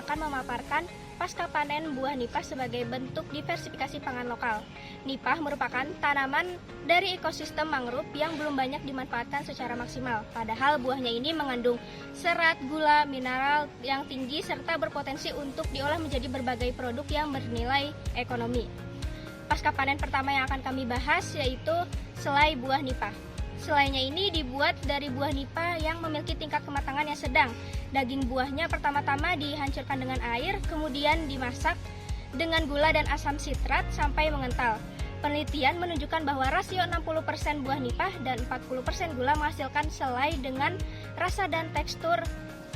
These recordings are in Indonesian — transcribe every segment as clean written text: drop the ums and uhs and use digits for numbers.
akan memaparkan pasca panen buah nipah sebagai bentuk diversifikasi pangan lokal. Nipah merupakan tanaman dari ekosistem mangrove yang belum banyak dimanfaatkan secara maksimal. Padahal buahnya ini mengandung serat, gula, mineral yang tinggi serta berpotensi untuk diolah menjadi berbagai produk yang bernilai ekonomi. Pasca panen pertama yang akan kami bahas yaitu selai buah nipah. Selainya ini dibuat dari buah nipah yang memiliki tingkat kematangan yang sedang. Daging buahnya pertama-tama dihancurkan dengan air, kemudian dimasak dengan gula dan asam sitrat sampai mengental. Penelitian menunjukkan bahwa rasio 60% buah nipah dan 40% gula menghasilkan selai dengan rasa dan tekstur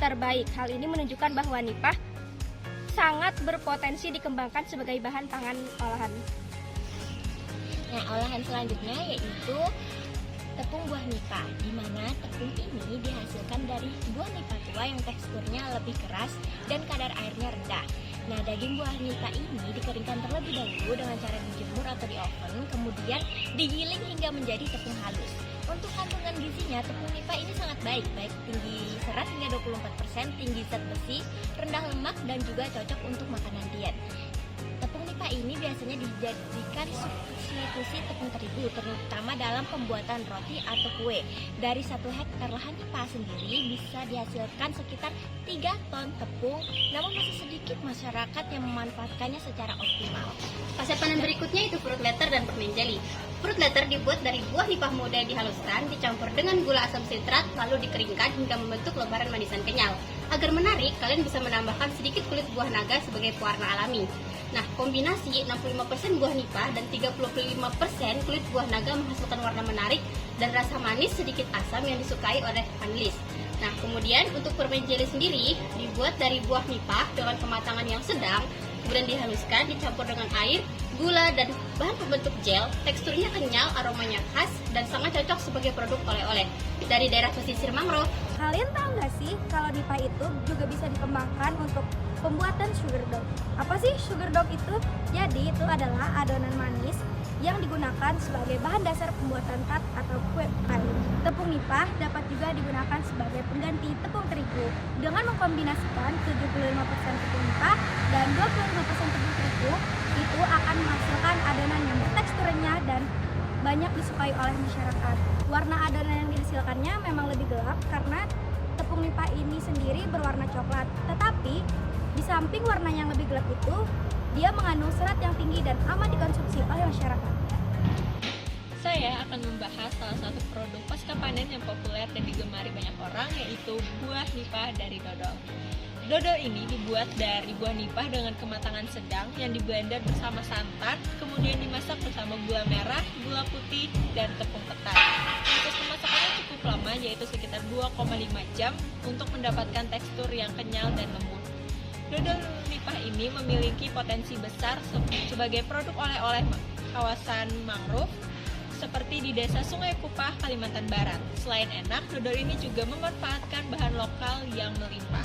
terbaik. Hal ini menunjukkan bahwa nipah sangat berpotensi dikembangkan sebagai bahan pangan olahan. Nah, olahan selanjutnya yaitu tepung buah nipah, di mana tepung ini dihasilkan dari buah nipah tua yang teksturnya lebih keras dan kadar airnya rendah. Nah, daging buah nipah ini dikeringkan terlebih dahulu dengan cara dijemur atau di oven, kemudian digiling hingga menjadi tepung halus. Untuk kandungan gizinya, tepung nipah ini sangat baik tinggi serat hingga 24%, tinggi zat besi, rendah lemak, dan juga cocok untuk makanan diet. Tepung nipah ini biasanya dijadikan substitusi tepung terigu, terutama dalam pembuatan roti atau kue. Dari 1 hektar lahan nipah sendiri bisa dihasilkan sekitar 3 ton tepung, namun masih sedikit masyarakat yang memanfaatkannya secara optimal. Fase panen berikutnya itu fruit leather dan permen jelly. Fruit leather dibuat dari buah nipah muda yang dihaluskan, dicampur dengan gula asam sitrat, lalu dikeringkan hingga membentuk lembaran manisan kenyal. Agar menarik, kalian bisa menambahkan sedikit kulit buah naga sebagai pewarna alami. Nah, kombinasi 65% buah nipah dan 35% kulit buah naga menghasilkan warna menarik dan rasa manis sedikit asam yang disukai oleh panelis. Nah, kemudian untuk permen jelly sendiri dibuat dari buah nipah dengan kematangan yang sedang, kemudian dihaluskan, dicampur dengan air, gula, dan bahan pembentuk gel. Teksturnya kenyal, aromanya khas, dan sangat cocok sebagai produk oleh-oleh dari daerah pesisir mangrove. Kalian tahu nggak sih kalau nipah itu juga bisa dikembangkan untuk pembuatan sugar dough. Apa sih sugar dough itu? Jadi itu adalah adonan manis yang digunakan sebagai bahan dasar pembuatan tart atau kue pie. Tepung nipah dapat juga digunakan sebagai pengganti tepung terigu. Dengan mengkombinasikan 75% tepung nipah dan 25% tepung terigu, itu akan menghasilkan adonan yang bertekstur renyah dan banyak disukai oleh masyarakat. Warna adonan yang dihasilkannya memang lebih gelap karena tepung nipah ini sendiri berwarna coklat. Tetapi di samping warna yang lebih gelap itu, dia mengandung serat yang tinggi dan aman dikonsumsi oleh masyarakat. Saya akan membahas salah satu produk pasca panen yang populer dan digemari banyak orang, yaitu buah nipah dari dodol. Dodol ini dibuat dari buah nipah dengan kematangan sedang yang diblender bersama santan, kemudian dimasak bersama gula merah, gula putih, dan tepung ketan. Proses pemasakannya cukup lama, yaitu sekitar 2,5 jam untuk mendapatkan tekstur yang kenyal dan lembut. Dodol nipah ini memiliki potensi besar sebagai produk oleh-oleh kawasan mangrove seperti di Desa Sungai Kupah, Kalimantan Barat. Selain enak, dodol ini juga memanfaatkan bahan lokal yang melimpah.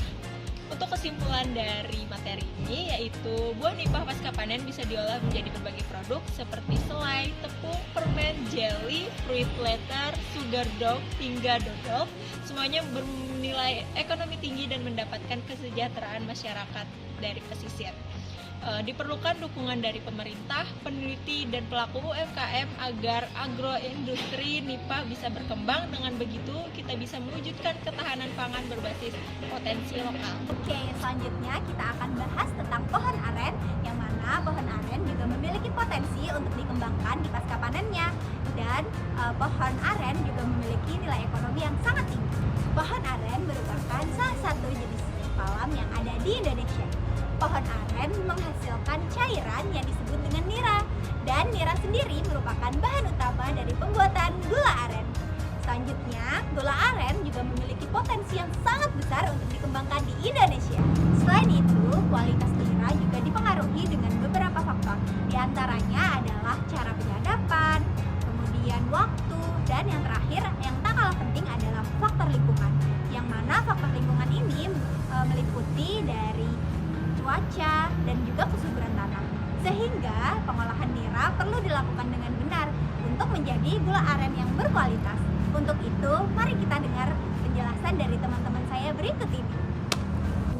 Untuk kesimpulan dari materi ini, yaitu buah nipah pasca panen bisa diolah menjadi berbagai produk seperti selai, tepung, permen, jelly, fruit leather, sugar dough, hingga dodol. Semuanya bernilai ekonomi tinggi dan mendapatkan kesejahteraan masyarakat dari pesisir. Diperlukan dukungan dari pemerintah, peneliti, dan pelaku UMKM agar agroindustri nipah bisa berkembang. Dengan begitu, kita bisa mewujudkan ketahanan pangan berbasis potensi lokal. Oke, selanjutnya kita akan bahas tentang pohon aren, yang mana pohon aren juga memiliki potensi untuk dikembangkan di pasca panennya. Dan pohon aren juga memiliki nilai ekonomi yang sangat tinggi. Pohon aren merupakan salah satu jenis palem yang ada di Indonesia. Pohon aren menghasilkan cairan yang disebut dengan nira, dan nira sendiri merupakan bahan utama dari pembuatan gula aren. Selanjutnya, gula aren juga memiliki potensi yang sangat besar untuk dikembangkan di Indonesia. Selain itu, kualitas nira juga dipengaruhi dengan beberapa faktor. Di antaranya adalah cara penyadapan, kemudian waktu, dan yang terakhir yang tak kalah penting adalah faktor lingkungan. Yang mana faktor lingkungan ini meliputi dari cuaca dan juga kesuburan tanah. Sehingga pengolahan nira perlu dilakukan dengan benar untuk menjadi gula aren yang berkualitas. Untuk itu, mari kita dengar penjelasan dari teman-teman saya berikut ini.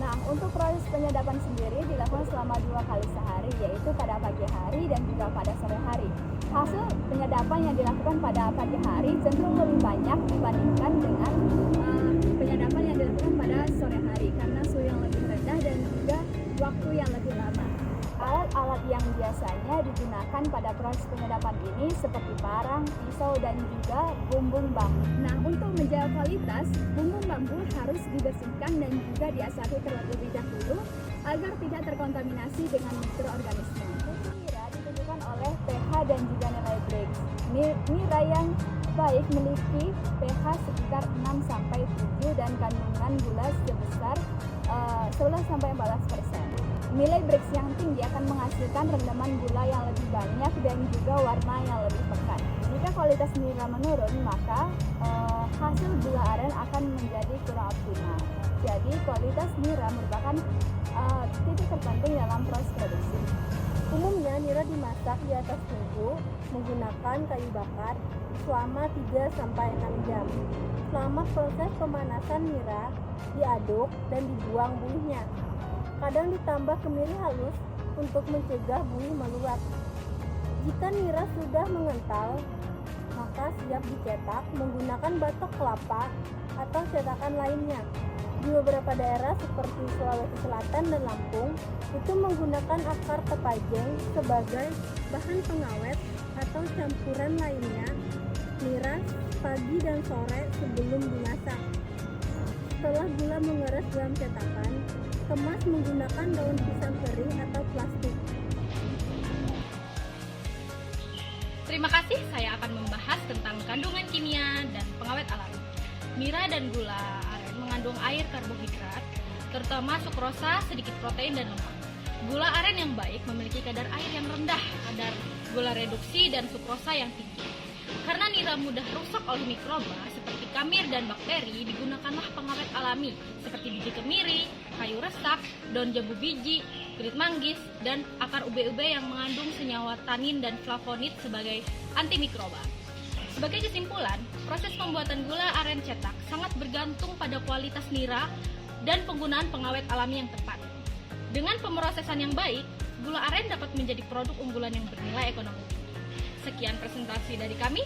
Nah, Untuk proses penyadapan sendiri dilakukan selama 2 kali sehari, yaitu pada pagi hari dan juga pada sore hari. Hasil penyadapan yang dilakukan pada pagi hari cenderung lebih banyak dibandingkan dengan penyadapan yang dilakukan pada sore hari karena suhu yang lebih rendah dan juga waktu yang lebih lama. Alat-alat yang biasanya digunakan pada proses penyadapan ini seperti parang, pisau, dan juga bumbung bambu. Nah, untuk menjaga kualitas, bumbung bambu harus dibersihkan dan juga diasati terlebih dahulu agar tidak terkontaminasi dengan mikroorganisme. Fungsi nira ditentukan oleh pH dan juga nilai Brix. Nira yang baik memiliki pH sekitar 6-7 dan kandungan gula sebesar 11-14%. Nilai Brix yang tinggi akan menghasilkan rendaman gula yang lebih banyak dan juga warna yang lebih pekat. Jika kualitas nira menurun, maka hasil gula aren akan menjadi kurang optimal. Jadi kualitas nira merupakan titik terpenting dalam proses produksi. Umumnya nira dimasak di atas tungku menggunakan kayu bakar selama 3-6 jam. Selama proses pemanasan nira diaduk dan dibuang buihnya. Kadang ditambah kemiri halus untuk mencegah buih meluap. Jika nira sudah mengental, maka siap dicetak menggunakan batok kelapa atau cetakan lainnya. Di beberapa daerah seperti Sulawesi Selatan dan Lampung, itu menggunakan akar tepajeng sebagai bahan pengawet atau campuran lainnya nira pagi dan sore sebelum dimasak. Setelah gula mengeras dalam cetakan, kemas menggunakan daun pisang kering atau plastik. Terima kasih, saya akan membahas tentang kandungan kimia dan pengawet alami. Nira dan gula aren mengandung air karbohidrat, terutama sukrosa, sedikit protein dan lemak. Gula aren yang baik memiliki kadar air yang rendah, kadar gula reduksi dan sukrosa yang tinggi. Karena nira mudah rusak oleh mikroba seperti kamir dan bakteri, digunakanlah pengawet alami seperti biji kemiri, kayu resak, daun jambu biji, kulit manggis, dan akar ube-ube yang mengandung senyawa tanin dan flavonoid sebagai antimikroba. Sebagai kesimpulan, proses pembuatan gula aren cetak sangat bergantung pada kualitas nira dan penggunaan pengawet alami yang tepat. Dengan pemrosesan yang baik, gula aren dapat menjadi produk unggulan yang bernilai ekonomi tinggi. Sekian presentasi dari kami.